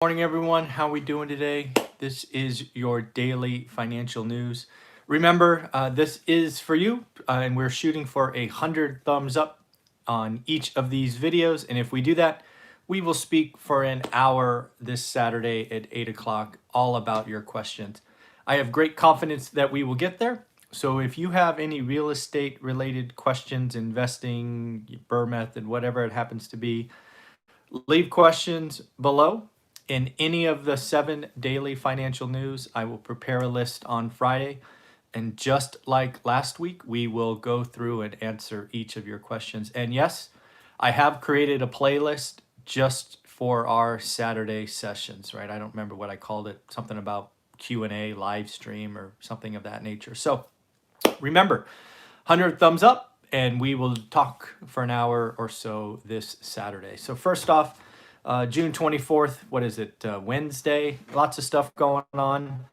Morning, everyone. How we doing today? This is your daily financial news. Remember, this is for you, and we're shooting for 100 thumbs up on each of these videos. And if we do that, we will speak for an hour this Saturday at 8 o'clock, all about your questions. I have great confidence that we will get there. So if you have any real estate related questions, investing, Burr method, whatever it happens to be, leave questions below. In any of the 7 daily financial news, I will prepare a list on Friday. And just like last week, we will go through and answer each of your questions. And yes, I have created a playlist just for our Saturday sessions, right? I don't remember what I called it, something about Q&A, live stream, or something of that nature. So remember, 100 thumbs up, and we will talk for an hour or so this Saturday. So first off, June 24th, what is it, Wednesday? Lots of stuff going on.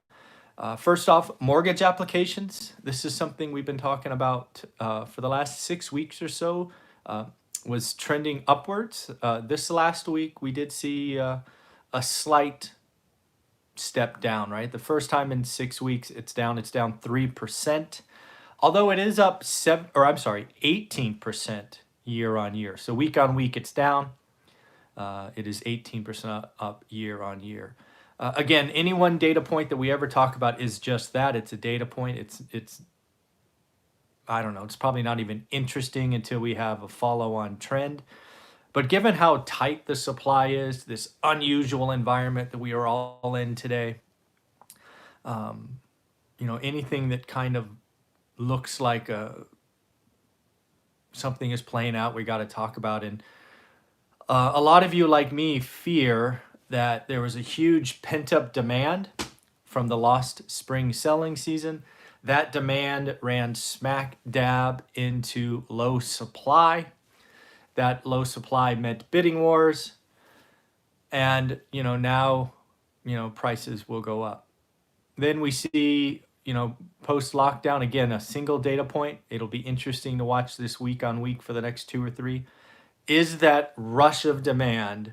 First off, mortgage applications. This is something we've been talking about for the last 6 weeks or so. Was trending upwards. This last week, we did see a slight step down, right? The first time in 6 weeks, it's down 3%. Although it is up 18% year on year. So week on week, it's down. It is 18% up year on year. Again, any one data point that we ever talk about is just that. It's a data point. It's I don't know. It's probably not even interesting until we have a follow-on trend. But given how tight the supply is, this unusual environment that we are all in today, anything that kind of looks like something is playing out, we got to talk about. And a lot of you, like me, fear that there was a huge pent-up demand from the lost spring selling season. That demand ran smack dab into low supply. That low supply meant bidding wars. And, now, prices will go up. Then we see, post-lockdown, again, a single data point. It'll be interesting to watch this week on week for the next 2 or 3. Is that rush of demand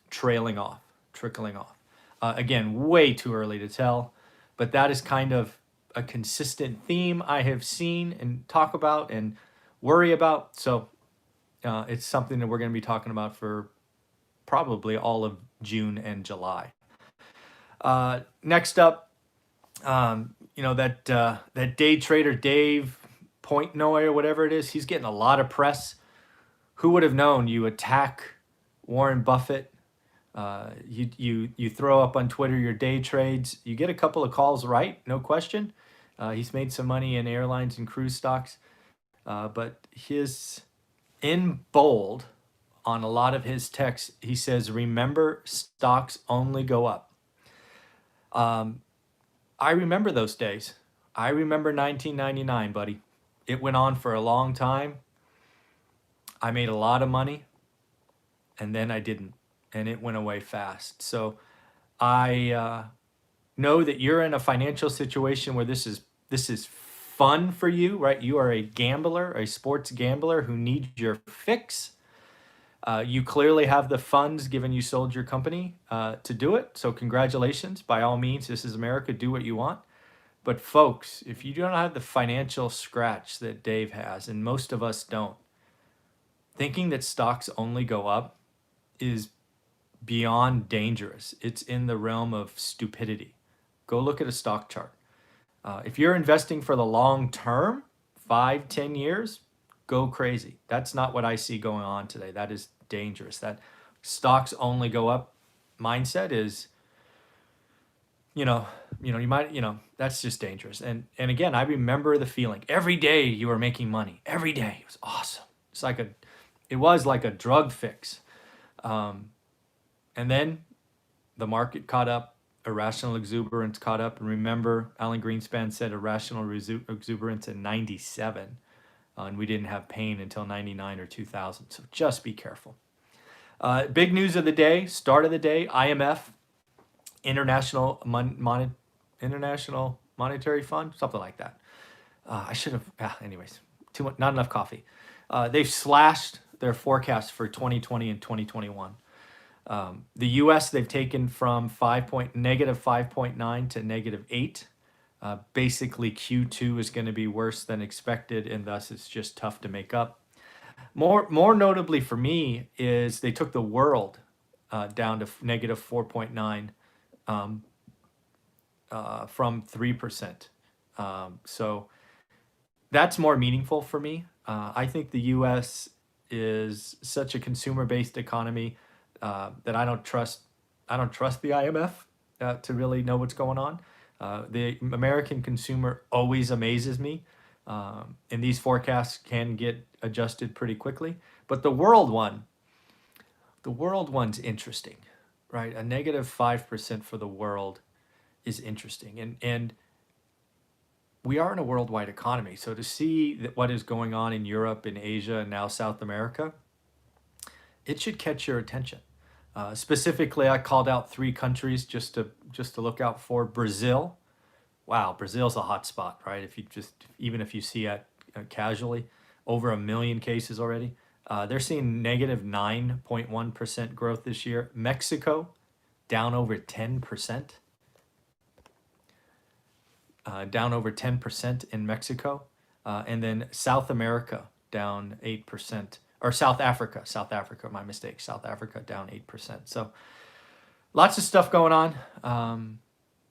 trailing off, trickling off? Again, way too early to tell, but that is kind of a consistent theme I have seen and talk about and worry about. So it's something that we're going to be talking about for probably all of June and July. Next up, that day trader Dave Portnoy or whatever it is, he's getting a lot of press. Who would have known? You attack Warren Buffett. You throw up on Twitter your day trades. You get a couple of calls right, no question. He's made some money in airlines and cruise stocks. But in bold on a lot of his texts, he says, remember, stocks only go up. I remember those days. I remember 1999, buddy. It went on for a long time. I made a lot of money, and then I didn't, and it went away fast. So I know that you're in a financial situation where this is fun for you, right? You are a gambler, a sports gambler who needs your fix. You clearly have the funds given you sold your company to do it. So congratulations. By all means, this is America. Do what you want. But folks, if you don't have the financial scratch that Dave has, and most of us don't, thinking that stocks only go up is beyond dangerous. It's in the realm of stupidity. Go look at a stock chart. If you're investing for the long term, 5, 10 years, go crazy. That's not what I see going on today. That is dangerous. That stocks only go up mindset is, you might, that's just dangerous. And again, I remember the feeling. Every day you were making money. Every day. It was awesome. It was like a drug fix. And then the market caught up, irrational exuberance caught up. And remember, Alan Greenspan said irrational exuberance in 97. And we didn't have pain until 99 or 2000. So just be careful. Big news of the day, start of the day, IMF, International Monetary Fund, something like that. I should have, anyways, not enough coffee. They've slashed their forecast for 2020 and 2021. The U.S. they've taken from negative 5.9 to -8. Basically, Q2 is going to be worse than expected, and thus it's just tough to make up. More notably for me is they took the world down to negative 4.9 from 3%. So that's more meaningful for me. I think the U.S. is such a consumer-based economy that I don't trust. I don't trust the IMF to really know what's going on. The American consumer always amazes me, and these forecasts can get adjusted pretty quickly. But the world one's interesting, right? A negative 5% for the world is interesting, and we are in a worldwide economy. So to see that what is going on in Europe, in Asia, and now South America, it should catch your attention. Specifically, I called out 3 countries just to look out for. Brazil. Wow, Brazil's a hot spot, right? If you just even if you see it casually, over 1 million cases already. They're seeing negative 9.1% growth this year. Mexico, down over 10%. Down over 10% in Mexico. And then South America, down 8%. Or South Africa, my mistake. South Africa, down 8%. So lots of stuff going on.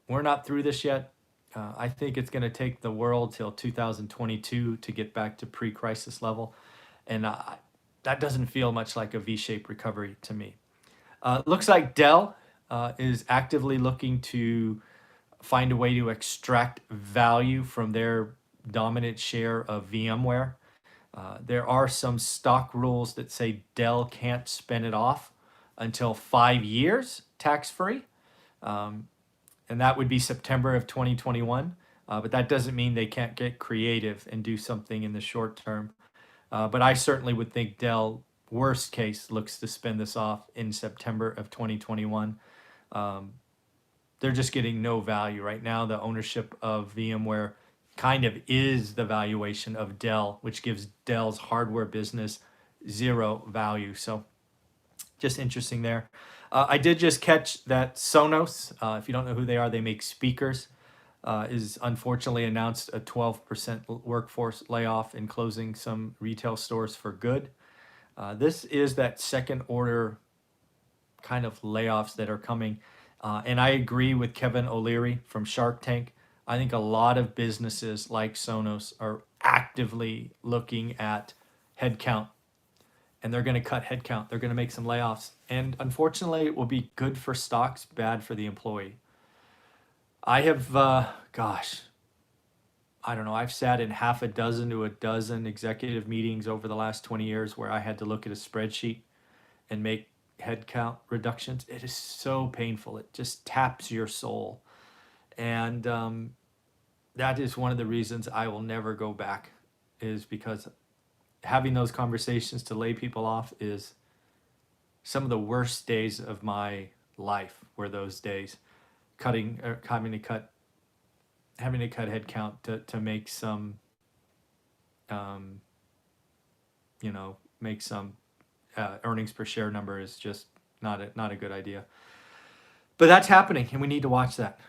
We're not through this yet. I think it's going to take the world till 2022 to get back to pre-crisis level. And that doesn't feel much like a V-shaped recovery to me. Looks like Dell is actively looking to find a way to extract value from their dominant share of VMware. There are some stock rules that say Dell can't spin it off until 5 years tax-free. And that would be September of 2021. But that doesn't mean they can't get creative and do something in the short term. But I certainly would think Dell, worst case, looks to spin this off in September of 2021. They're just getting no value. Right now, the ownership of VMware kind of is the valuation of Dell, which gives Dell's hardware business zero value. So just interesting there. I did just catch that Sonos, if you don't know who they are, they make speakers, is unfortunately announced a 12% workforce layoff and closing some retail stores for good. This is that second order kind of layoffs that are coming. And I agree with Kevin O'Leary from Shark Tank. I think a lot of businesses like Sonos are actively looking at headcount, and they're going to cut headcount. They're going to make some layoffs. And unfortunately, it will be good for stocks, bad for the employee. I have, I don't know, I've sat in half a dozen to a dozen executive meetings over the last 20 years where I had to look at a spreadsheet and make headcount reductions. It is so painful. It just taps your soul. And that is one of the reasons I will never go back, is because having those conversations to lay people off is some of the worst days of my life were those days. Having to cut headcount to make some, make some earnings per share number is just not a good idea. But that's happening, and we need to watch that.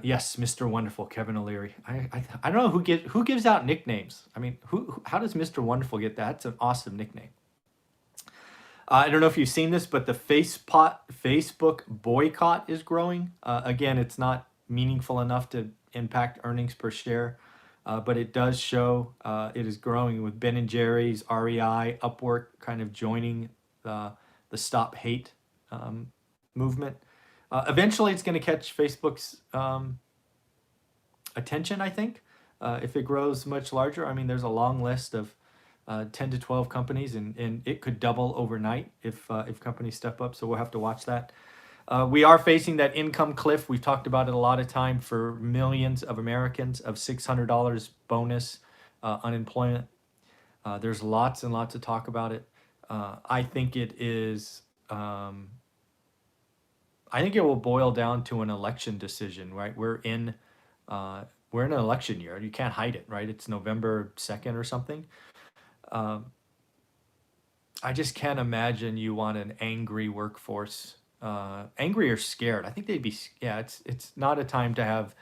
Yes, Mr. Wonderful, Kevin O'Leary. I don't know who gives out nicknames. I mean, how does Mr. Wonderful get that? That's an awesome nickname. I don't know if you've seen this, but the Facebook boycott is growing. Again, it's not meaningful enough to impact earnings per share, but it does show it is growing with Ben & Jerry's, REI, Upwork kind of joining the Stop Hate movement. Eventually, it's going to catch Facebook's attention, I think, if it grows much larger. I mean, there's a long list of 10 to 12 companies, and it could double overnight if companies step up. So we'll have to watch that. We are facing that income cliff. We've talked about it a lot of time for millions of Americans of $600 bonus unemployment. There's lots and lots of talk about it. I think it is. I think it will boil down to an election decision, right? We're in an election year. You can't hide it, right? It's November 2nd or something. I just can't imagine you want an angry workforce angry or scared. I think they'd be, yeah, it's not a time to have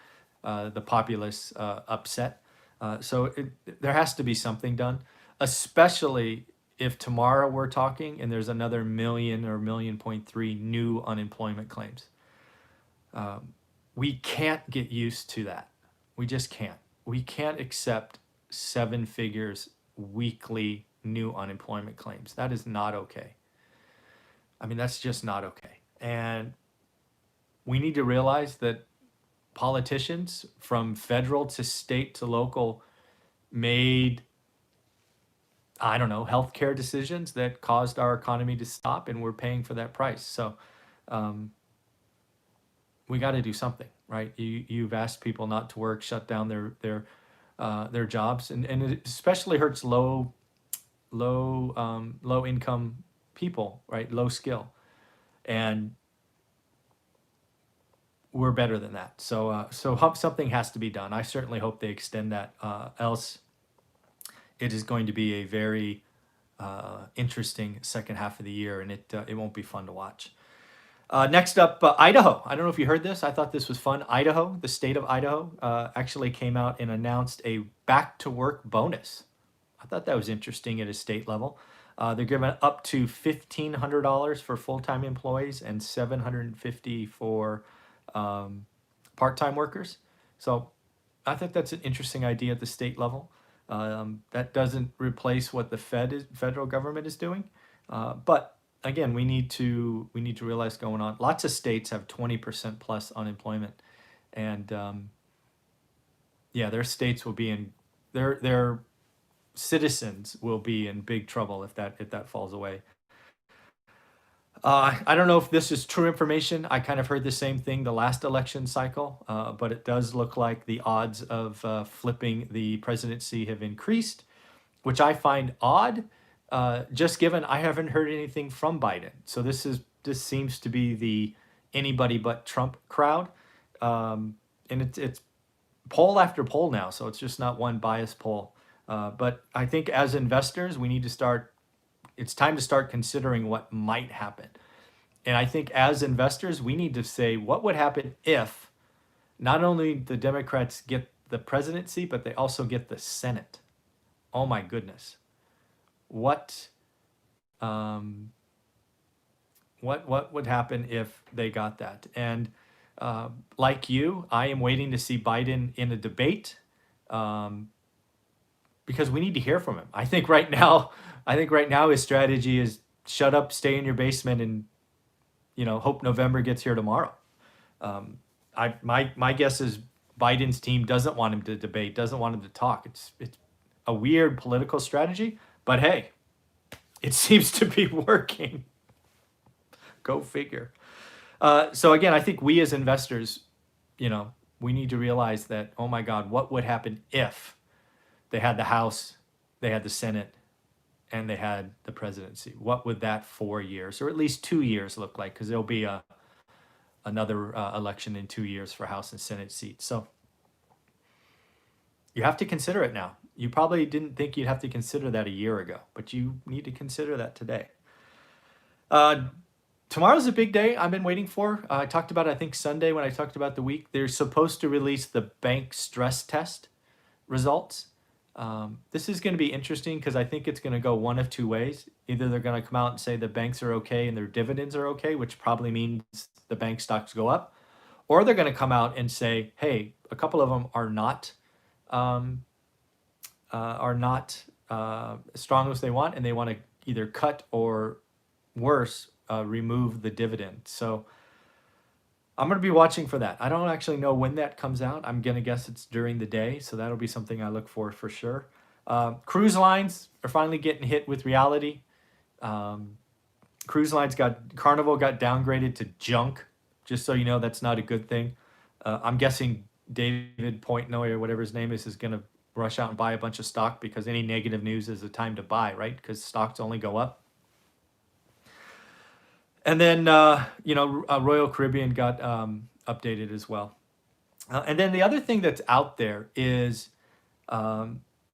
the populace upset. There has to be something done, especially if tomorrow we're talking and there's another million or 1.3 million new unemployment claims. We can't get used to that. We just can't. We can't accept seven figures weekly new unemployment claims. That is not okay. I mean, that's just not okay. And we need to realize that politicians from federal to state to local made, I don't know, healthcare decisions that caused our economy to stop, and we're paying for that price. So um, we got to do something, right? You've asked people not to work, shut down their jobs, and it especially hurts low income people, right? Low skill, and we're better than that. So something has to be done. I certainly hope they extend that. Else, it is going to be a very interesting second half of the year, and it won't be fun to watch. Next up, Idaho. I don't know if you heard this. I thought this was fun. Idaho, the state of Idaho, actually came out and announced a back to work bonus. I thought that was interesting at a state level. They're giving up to $1,500 for full-time employees and $750 for part-time workers. So I think that's an interesting idea at the state level. That doesn't replace what the federal government is doing, but again, we need to realize going on. Lots of states have 20% plus unemployment, and yeah, their states will be in their citizens will be in big trouble if that falls away. I don't know if this is true information. I kind of heard the same thing the last election cycle, but it does look like the odds of flipping the presidency have increased, which I find odd, just given I haven't heard anything from Biden. So this seems to be the anybody but Trump crowd, and it's poll after poll now, so it's just not one biased poll. But I think as investors, we need to start. It's time to start considering what might happen. And I think as investors, we need to say what would happen if not only the Democrats get the presidency, but they also get the Senate. Oh my goodness. What what would happen if they got that? And like you, I am waiting to see Biden in a debate, because we need to hear from him. I think right now his strategy is shut up, stay in your basement, and hope November gets here tomorrow. My guess is Biden's team doesn't want him to debate, doesn't want him to talk. It's a weird political strategy, but hey, it seems to be working. Go figure. So again, I think we as investors, we need to realize that, oh my God, what would happen if they had the House, they had the Senate, and they had the presidency? What would that 4 years, or at least 2 years, look like? Because there'll be another election in 2 years for House and Senate seats. So you have to consider it now. You probably didn't think you'd have to consider that a year ago, but you need to consider that today. Tomorrow's a big day I've been waiting for. I talked about it, I think, Sunday when I talked about the week. They're supposed to release the bank stress test results. This is going to be interesting because I think it's going to go one of two ways. Either they're going to come out and say the banks are okay and their dividends are okay, which probably means the bank stocks go up, or they're going to come out and say, hey, a couple of them are not as strong as they want, and they want to either cut or worse, remove the dividend. So I'm going to be watching for that. I don't actually know when that comes out. I'm going to guess it's during the day, so that'll be something I look for sure. Cruise lines are finally getting hit with reality. Carnival got downgraded to junk. Just so you know, that's not a good thing. I'm guessing David Portnoy, or whatever his name is going to rush out and buy a bunch of stock, because any negative news is a time to buy, right? Because stocks only go up. And then, Royal Caribbean got updated as well. And then the other thing that's out there is Apple,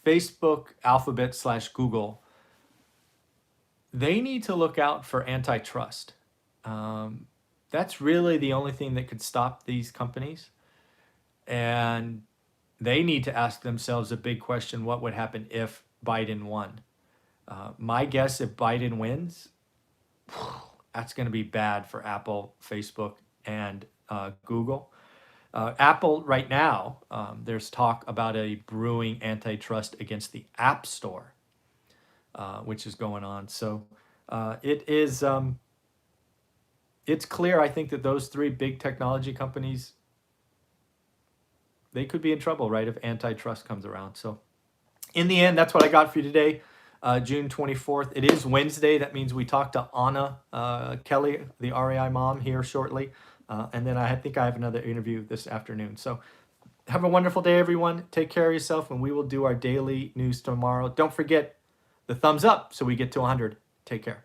Facebook, Alphabet / Google they need to look out for antitrust. That's really the only thing that could stop these companies. And they need to ask themselves a big question: what would happen if Biden won? My guess, if Biden wins, that's going to be bad for Apple, Facebook, and Google. Apple right now, there's talk about a brewing antitrust against the App Store, which is going on. So it is. It's clear, I think, that those three big technology companies, they could be in trouble, right, if antitrust comes around. So in the end, that's what I got for you today, June 24th. It is Wednesday. That means we talked to Anna Kelly, the REI mom, here shortly. And then I think I have another interview this afternoon. So have a wonderful day, everyone. Take care of yourself, and we will do our daily news tomorrow. Don't forget the thumbs up so we get to 100. Take care.